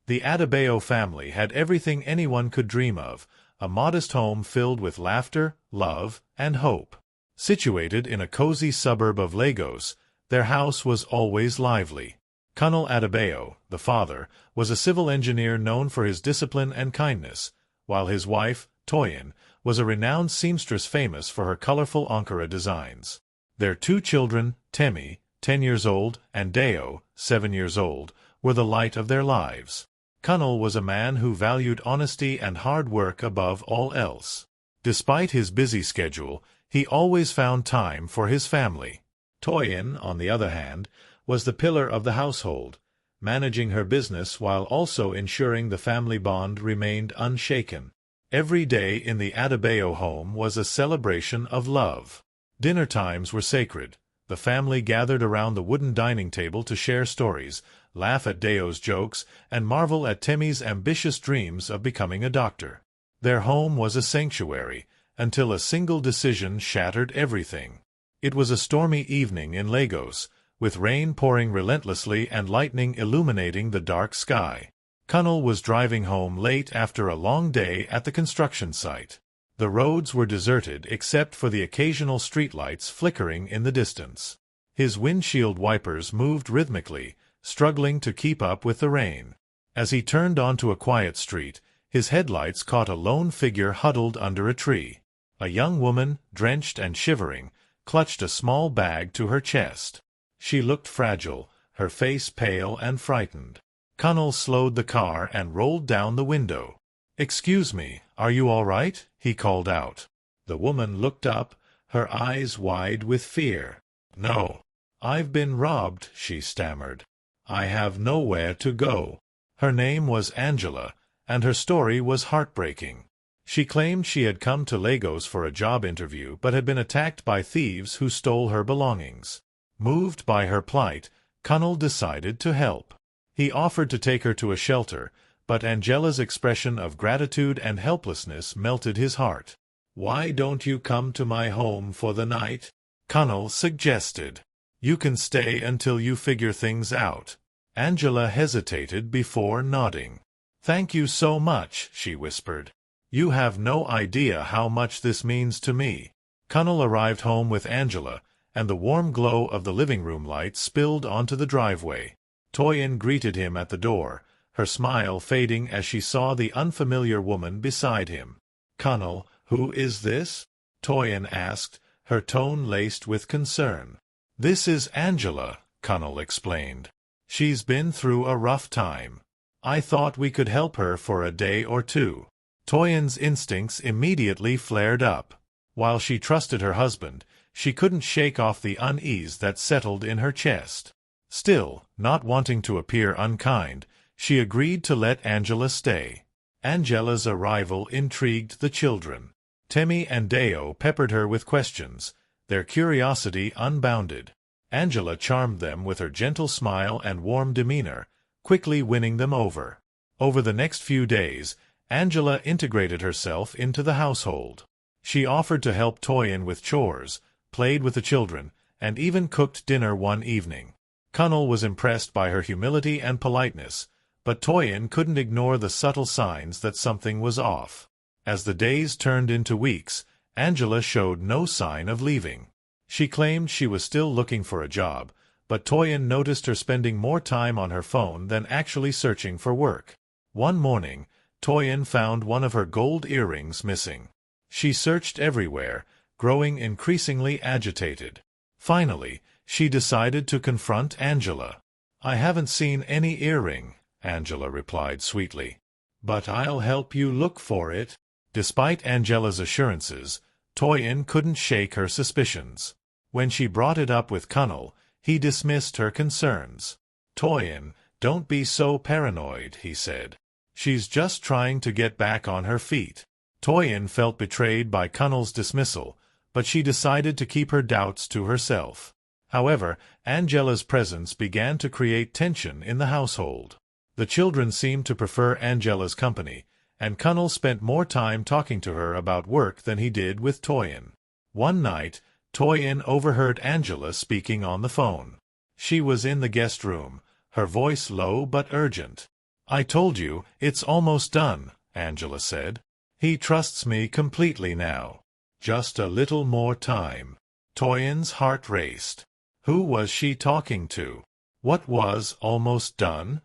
The Adebayo family had everything anyone could dream of, a modest home filled with laughter, love, and hope. Situated in a cozy suburb of Lagos, their house was always lively. Colonel Adebayo, the father, was a civil engineer known for his discipline and kindness, while his wife, Toyin, was a renowned seamstress famous for her colorful Ankara designs. Their two children, Temi, 10 years old, and Deo, 7 years old, were the light of their lives. Colonel was a man who valued honesty and hard work above all else. Despite his busy schedule, he always found time for his family. Toyin, on the other hand, was the pillar of the household, managing her business while also ensuring the family bond remained unshaken. Every day in the Adebayo home was a celebration of love. Dinner times were sacred. The family gathered around the wooden dining table to share stories, laugh at Deo's jokes, and marvel at Temi's ambitious dreams of becoming a doctor. Their home was a sanctuary, until a single decision shattered everything. It was a stormy evening in Lagos, with rain pouring relentlessly and lightning illuminating the dark sky. Colonel was driving home late after a long day at the construction site. The roads were deserted except for the occasional streetlights flickering in the distance. His windshield wipers moved rhythmically, struggling to keep up with the rain. As he turned onto a quiet street, his headlights caught a lone figure huddled under a tree. A young woman, drenched and shivering, clutched a small bag to her chest. She looked fragile, her face pale and frightened. Colonel slowed the car and rolled down the window. "Excuse me, are you all right?" he called out. The woman looked up, her eyes wide with fear. "No. I've been robbed," she stammered. "I have nowhere to go." Her name was Angela, and her story was heartbreaking. She claimed she had come to Lagos for a job interview but had been attacked by thieves who stole her belongings. Moved by her plight, Colonel decided to help. He offered to take her to a shelter, but Angela's expression of gratitude and helplessness melted his heart. "Why don't you come to my home for the night?" Colonel suggested. "You can stay until you figure things out." Angela hesitated before nodding. "Thank you so much," she whispered. "You have no idea how much this means to me." Colonel arrived home with Angela, and the warm glow of the living room light spilled onto the driveway. Toyin greeted him at the door, her smile fading as she saw the unfamiliar woman beside him. "Colonel, who is this?" Toyin asked, her tone laced with concern. "This is Angela," Colonel explained. "She's been through a rough time. I thought we could help her for a day or two." Toyin's instincts immediately flared up. While she trusted her husband, she couldn't shake off the unease that settled in her chest. Still, not wanting to appear unkind, she agreed to let Angela stay. Angela's arrival intrigued the children. Temi and Deo peppered her with questions, their curiosity unbounded. Angela charmed them with her gentle smile and warm demeanor, quickly winning them over. Over the next few days, Angela integrated herself into the household. She offered to help Toyin with chores, played with the children, and even cooked dinner one evening. Colonel was impressed by her humility and politeness, but Toyin couldn't ignore the subtle signs that something was off. As the days turned into weeks, Angela showed no sign of leaving. She claimed she was still looking for a job, but Toyin noticed her spending more time on her phone than actually searching for work. One morning, Toyin found one of her gold earrings missing. She searched everywhere, growing increasingly agitated. Finally, she decided to confront Angela. "I haven't seen any earring," Angela replied sweetly. "But I'll help you look for it." Despite Angela's assurances, Toyin couldn't shake her suspicions. When she brought it up with Colonel, he dismissed her concerns. "Toyin, don't be so paranoid," he said. "She's just trying to get back on her feet." Toyin felt betrayed by Colonel's dismissal, but she decided to keep her doubts to herself. However, Angela's presence began to create tension in the household. The children seemed to prefer Angela's company, and Colonel spent more time talking to her about work than he did with Toyin. One night, Toyin overheard Angela speaking on the phone. She was in the guest room, her voice low but urgent. "I told you, it's almost done," Angela said. "He trusts me completely now. Just a little more time." Toyin's heart raced. Who was she talking to? What was almost done?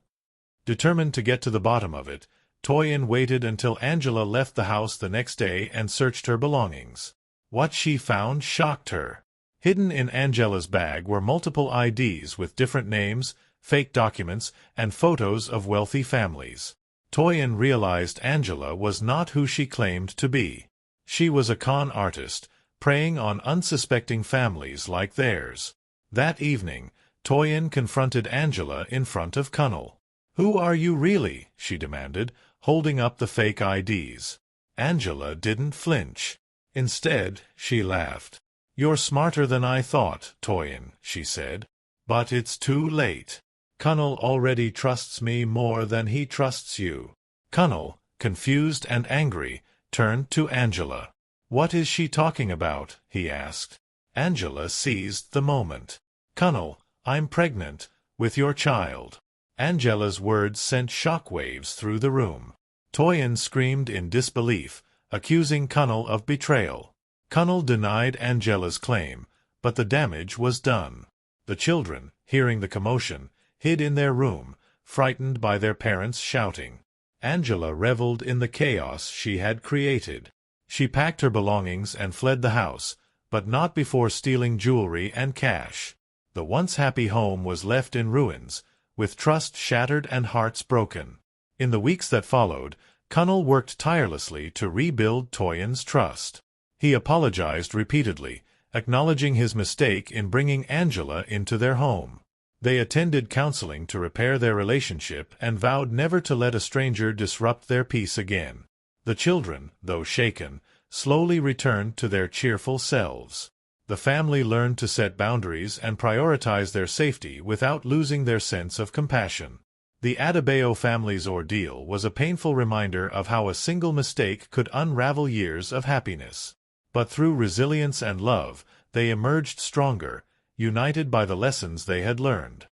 Determined to get to the bottom of it, Toyin waited until Angela left the house the next day and searched her belongings. What she found shocked her. Hidden in Angela's bag were multiple IDs with different names, fake documents, and photos of wealthy families. Toyin realized Angela was not who she claimed to be. She was a con artist, preying on unsuspecting families like theirs. That evening, Toyin confronted Angela in front of Kunnel. "Who are you really?" she demanded, holding up the fake IDs. Angela didn't flinch. Instead, she laughed. "You're smarter than I thought, Toyin," she said. "But it's too late. Kunnel already trusts me more than he trusts you." Kunnel, confused and angry, turned to Angela. "What is she talking about?" he asked. Angela seized the moment. "Kunnel, I'm pregnant, with your child." Angela's words sent shockwaves through the room. Toyin screamed in disbelief, accusing Kunnel of betrayal. Kunnel denied Angela's claim, but the damage was done. The children, hearing the commotion, hid in their room, frightened by their parents shouting. Angela reveled in the chaos she had created. She packed her belongings and fled the house, but not before stealing jewelry and cash. The once happy home was left in ruins, with trust shattered and hearts broken. In the weeks that followed, Kunnel worked tirelessly to rebuild Toyin's trust. He apologized repeatedly, acknowledging his mistake in bringing Angela into their home. They attended counseling to repair their relationship and vowed never to let a stranger disrupt their peace again. The children, though shaken, slowly returned to their cheerful selves. The family learned to set boundaries and prioritize their safety without losing their sense of compassion. The Adebayo family's ordeal was a painful reminder of how a single mistake could unravel years of happiness. But through resilience and love, they emerged stronger, united by the lessons they had learned.